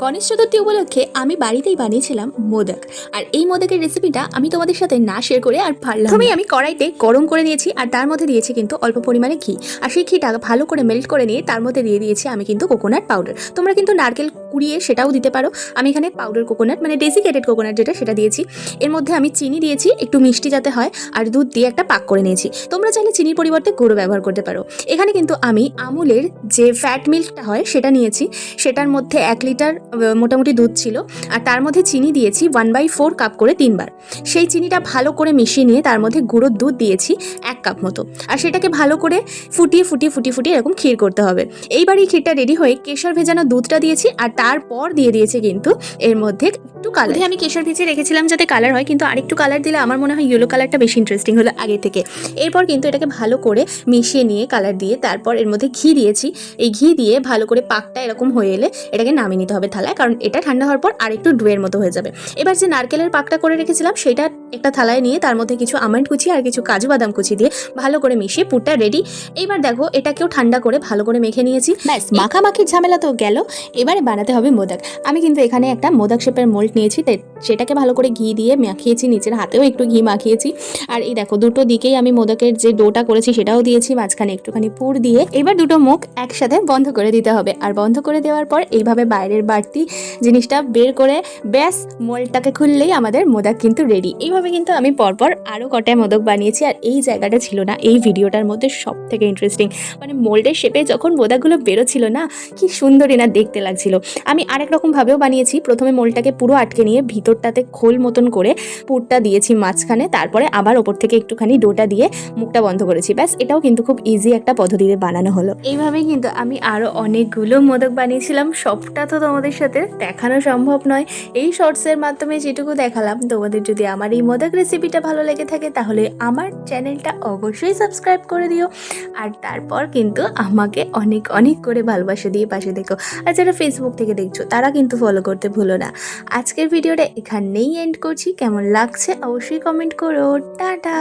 গণেশ চতুর্থী উপলক্ষে আমি বাড়িতেই বানিয়েছিলাম মোদক। আর এই মোদকের রেসিপিটা আমি তোমাদের সাথে না শেয়ার করে আর পারলাম না। প্রথমেই আমি কড়াইতে গরম করে নিয়েছি আর তার মধ্যে দিয়েছি কিন্তু অল্প পরিমাণে ঘি। আর সেই ঘিটা ভালো করে মেল্ট করে নিয়ে তার মধ্যে দিয়ে দিয়েছি আমি কিন্তু কোকোনাট পাউডার। তোমরা কিন্তু নারকেল কুড়িয়ে সেটাও দিতে পারো। আমি এখানে পাউডার কোকোনাট মানে ডেসিকেটেড কোকোনাট যেটা সেটা দিয়েছি। এর মধ্যে আমি চিনি দিয়েছি একটু মিষ্টি যাতে হয়, আর দুধ দিয়ে একটা পাক করে নিয়েছি। তোমরা চাইলে চিনির পরিবর্তে গুঁড়ো ব্যবহার করতে পারো। এখানে কিন্তু আমি আমুলের যে ফ্যাট মিল্কটা হয় সেটা নিয়েছি। সেটার মধ্যে 1 লিটার মোটামুটি দুধ ছিল, আর তার মধ্যে চিনি দিয়েছি 1/4 কাপ করে 3 বার। সেই চিনিটা ভালো করে মিশিয়ে নিয়ে তার মধ্যে গুঁড়োর দুধ দিয়েছি 1 কাপ মতো। আর সেটাকে ভালো করে ফুটিয়ে এরকম ক্ষীর করতে হবে। এইবার এই ক্ষীরটা রেডি হয়ে কেশর ভেজানো দুধটা দিয়েছি, আর তারপর দিয়ে দিয়েছি কিন্তু এর মধ্যে একটু কালার। আমি কেশর ভিজিয়ে রেখেছিলাম যাতে কালার হয়, কিন্তু আরেকটু কালার দিলে আমার মনে হয় ইয়েলো কালারটা বেশি ইন্টারেস্টিং হলো আগে থেকে। এরপর কিন্তু এটাকে ভালো করে মিশিয়ে নিয়ে কালার দিয়ে তারপর এর মধ্যে ঘি দিয়েছি। এই ঘি দিয়ে ভালো করে পাকটা এরকম হয়ে এলে এটাকে নামিয়ে নিতে হবে থালায়, কারণ এটা ঠান্ডা হওয়ার পর আর একটু ডুয়ের মতো হয়ে যাবে। এবার যে নারকেলের পাকটা করে রেখেছিলাম সেটা একটা থালায় নিয়ে তার মধ্যে কিছু আমন্ড কুচি আর কিছু কাজু বাদাম কুচি দিয়ে ভালো করে মিশিয়ে পুরটা রেডি। এইবার দেখো এটাকেও ঠান্ডা করে ভালো করে মেখে নিয়েছি। ব্যাস, মাখামাখির ঝামেলা তো গেল। এবারে বানাতে হবে মোদক। আমি কিন্তু এখানে একটা মোদক শেপের মোল্ড নিয়েছি, তাই সেটাকে ভালো করে ঘি দিয়ে মাখিয়েছি, নিচের হাতেও একটু ঘি মাখিয়েছি। আর এই দেখো দুটো দিকেই আমি মোদকের যে ডোটা করেছি সেটাও দিয়েছি, মাঝখানে একটুখানি পুর দিয়ে এবার দুটো মুখ একসাথে বন্ধ করে দিতে হবে। আর বন্ধ করে দেওয়ার পর এইভাবে বাইরের বাড়তি জিনিসটা বের করে ব্যাস মোল্ডটাকে খুললেই আমাদের মোদক কিন্তু রেডি। এইভাবে কিন্তু আমি পরপর আরও কটা মোদক বানিয়েছি। আর এই জায়গাটা ছিল না এই ভিডিওটার মধ্যে সব থেকে ইন্টারেস্টিং, মানে মোল্ডের শেপে যখন মোদকগুলো বেরোচ্ছিল না, কি সুন্দরই না দেখতে লাগছিল। আমি আরেক রকমভাবেও বানিয়েছি। প্রথমে মোল্ডটাকে পুরো আটকে নিয়ে ভিতরটাতে খোল মতন করে পুরটা দিয়েছি মাঝখানে, তারপরে আবার ওপর থেকে একটুখানি ডোটা দিয়ে মুখটা বন্ধ করেছি। ব্যাস, এটাও কিন্তু খুব ইজি একটা পদ্ধতিতে বানানো হলো। এইভাবেই কিন্তু আমি আরও অনেকগুলো মোদক বানিয়েছিলাম। সবটা তো তোমাদের সাথে দেখানো সম্ভব নয়। এই শর্টসের মাধ্যমে যেটুকু দেখালাম, তোমাদের যদি আমার এই মোদক রেসিপিটা ভালো লেগে থাকে তাহলে আমার চ্যানেলটা অবশ্যই সাবস্ক্রাইব করে দিও। আর তারপর কিন্তু আমাকে অনেক অনেক করে ভালোবাসা দিয়ে পাশে দেখো। আর যারা ফেসবুক থেকে দেখছো তারা কিন্তু ফলো করতে ভুলো না। আজকের ভিডিওটা এখানেই এন্ড করছি। কেমন লাগছে অবশ্যই কমেন্ট করো। টাটা।